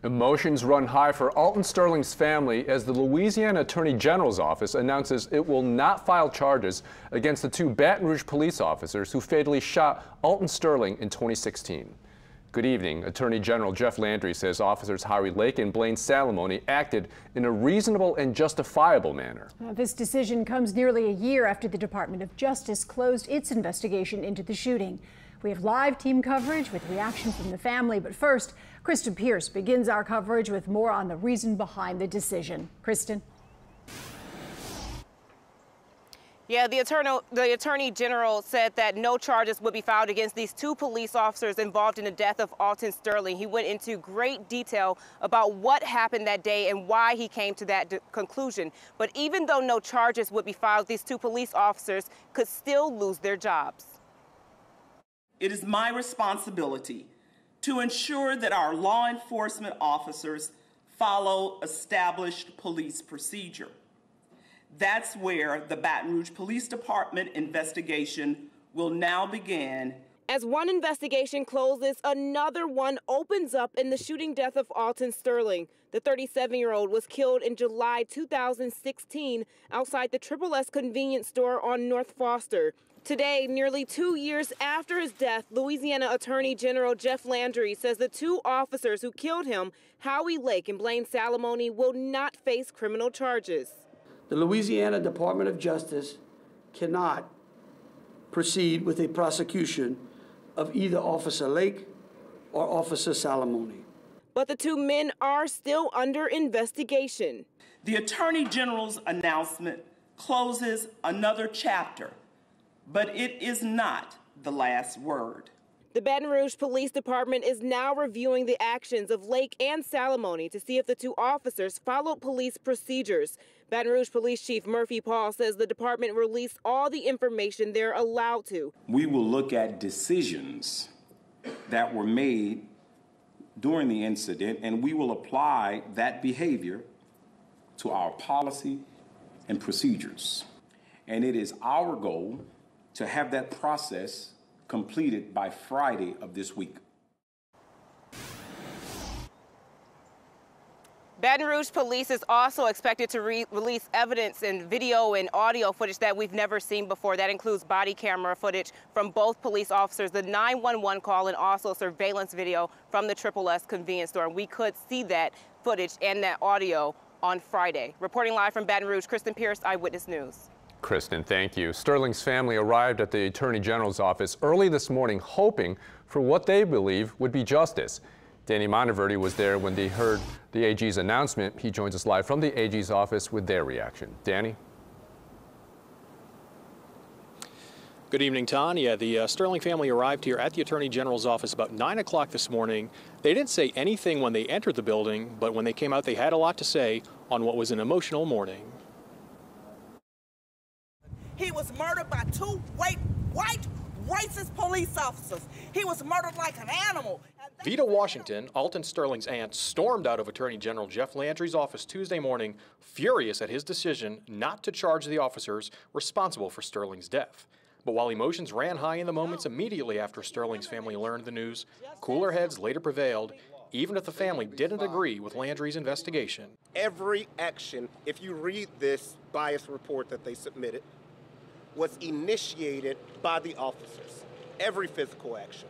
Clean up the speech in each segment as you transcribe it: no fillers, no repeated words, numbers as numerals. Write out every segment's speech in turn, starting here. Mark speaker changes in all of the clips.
Speaker 1: Emotions run high for Alton Sterling's family as the Louisiana Attorney General's office announces it will not file charges against the two Baton Rouge police officers who fatally shot Alton Sterling in 2016. Good evening. Attorney General Jeff Landry says officers Howie Lake and Blaine Salamone acted in a reasonable and justifiable manner.
Speaker 2: This decision comes nearly a year after the Department of Justice closed its investigation into the shooting. We have live team coverage with reaction from the family, but first, Kristen Pierce begins our coverage with more on the reason behind the decision. Kristen.
Speaker 3: Yeah, the Attorney General said that no charges would be filed against these two police officers involved in the death of Alton Sterling. He went into great detail about what happened that day and why he came to that conclusion. But even though no charges would be filed, these two police officers could still lose their jobs.
Speaker 4: It is my responsibility to ensure that our law enforcement officers follow established police procedure. That's where the Baton Rouge Police Department investigation will now begin.
Speaker 3: As one investigation closes, another one opens up in the shooting death of Alton Sterling. The 37-year-old was killed in July 2016 outside the Triple S convenience store on North Foster. Today, nearly 2 years after his death, Louisiana Attorney General Jeff Landry says the two officers who killed him, Howie Lake and Blaine Salamone, will not face criminal charges.
Speaker 5: The Louisiana Department of Justice cannot proceed with a prosecution of either Officer Lake or Officer Salamone.
Speaker 3: But the two men are still under investigation.
Speaker 4: The Attorney General's announcement closes another chapter, but it is not the last word.
Speaker 3: The Baton Rouge Police Department is now reviewing the actions of Lake and Salamone to see if the two officers followed police procedures. Baton Rouge Police Chief Murphy Paul says the department released all the information they're allowed to.
Speaker 6: We will look at decisions that were made during the incident, and we will apply that behavior to our policy and procedures. And it is our goal to have that process completed by Friday of this week.
Speaker 3: Baton Rouge police is also expected to release evidence in video and audio footage that we've never seen before. That includes body camera footage from both police officers, the 911 call, and also surveillance video from the Triple S convenience store. And we could see that footage and that audio on Friday. Reporting live from Baton Rouge, Kristen Pierce, Eyewitness News.
Speaker 1: Kristen, thank you. Sterling's family arrived at the Attorney General's office early this morning, hoping for what they believe would be justice. Danny Monteverdi was there when they heard the AG's announcement. He joins us live from the AG's office with their reaction. Danny?
Speaker 7: Good evening, Ton. Yeah, the Sterling family arrived here at the Attorney General's office about 9 o'clock this morning. They didn't say anything when they entered the building, but when they came out, they had a lot to say on what was an emotional morning.
Speaker 8: He was murdered by two white racist police officers. He was murdered like an animal.
Speaker 7: Vita Washington, Alton Sterling's aunt, stormed out of Attorney General Jeff Landry's office Tuesday morning, furious at his decision not to charge the officers responsible for Sterling's death. But while emotions ran high in the moments immediately after Sterling's family learned the news, cooler heads later prevailed, even if the family didn't agree with Landry's investigation.
Speaker 9: Every action, if you read this bias report that they submitted, was initiated by the officers. Every physical action,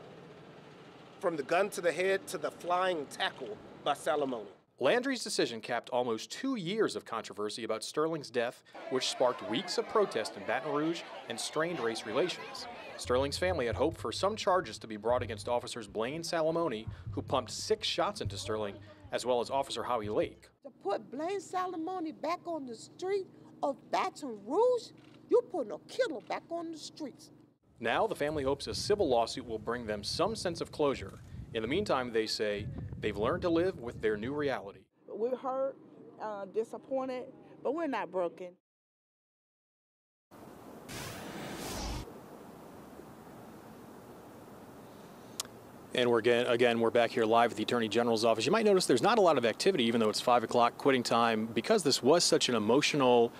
Speaker 9: from the gun to the head to the flying tackle by Salamone.
Speaker 7: Landry's decision capped almost 2 years of controversy about Sterling's death, which sparked weeks of protest in Baton Rouge and strained race relations. Sterling's family had hoped for some charges to be brought against officers Blaine Salamone, who pumped 6 shots into Sterling, as well as Officer Howie Lake.
Speaker 10: To put Blaine Salamone back on the street of Baton Rouge, you're putting a killer back on the streets.
Speaker 7: Now the family hopes a civil lawsuit will bring them some sense of closure. In the meantime, they say they've learned to live with their new reality.
Speaker 8: We're hurt, disappointed, but we're not broken.
Speaker 7: And we're back here live at the Attorney General's office. You might notice there's not a lot of activity, even though it's 5 o'clock quitting time. Because this was such an emotional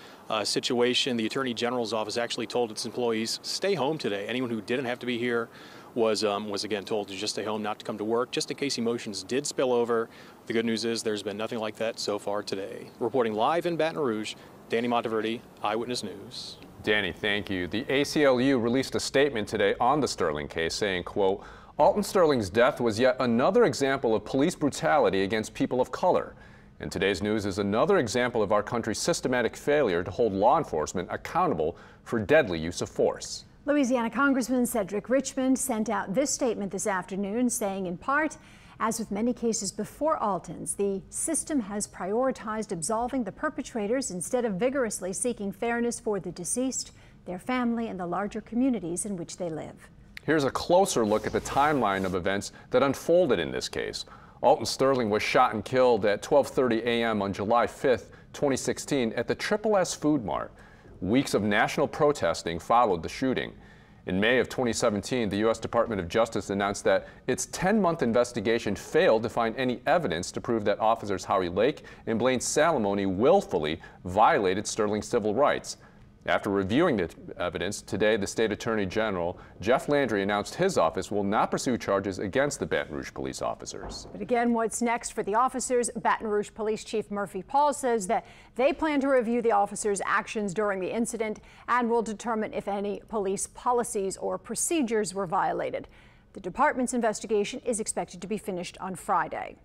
Speaker 7: situation, the Attorney General's office actually told its employees, stay home today. Anyone who didn't have to be here was again told to just stay home, not to come to work, just in case emotions did spill over. The good news is there's been nothing like that so far today. Reporting live in Baton Rouge, Danny Monteverde, Eyewitness News.
Speaker 1: Danny, thank you. The ACLU released a statement today on the Sterling case saying, quote, Alton Sterling's death was yet another example of police brutality against people of color. And today's news is another example of our country's systematic failure to hold law enforcement accountable for deadly use of force.
Speaker 2: Louisiana Congressman Cedric Richmond sent out this statement this afternoon saying, in part, as with many cases before Alton's, the system has prioritized absolving the perpetrators instead of vigorously seeking fairness for the deceased, their family, and the larger communities in which they live.
Speaker 1: Here's a closer look at the timeline of events that unfolded in this case. Alton Sterling was shot and killed at 12:30 a.m. on July 5th, 2016 at the Triple S Food Mart. Weeks of national protesting followed the shooting. In May of 2017, the U.S. Department of Justice announced that its 10-month investigation failed to find any evidence to prove that officers Howie Lake and Blaine Salamone willfully violated Sterling's civil rights. After reviewing the evidence, today the State Attorney General, Jeff Landry, announced his office will not pursue charges against the Baton Rouge police officers.
Speaker 2: But again, what's next for the officers? Baton Rouge Police Chief Murphy Paul says that they plan to review the officers' actions during the incident and will determine if any police policies or procedures were violated. The department's investigation is expected to be finished on Friday.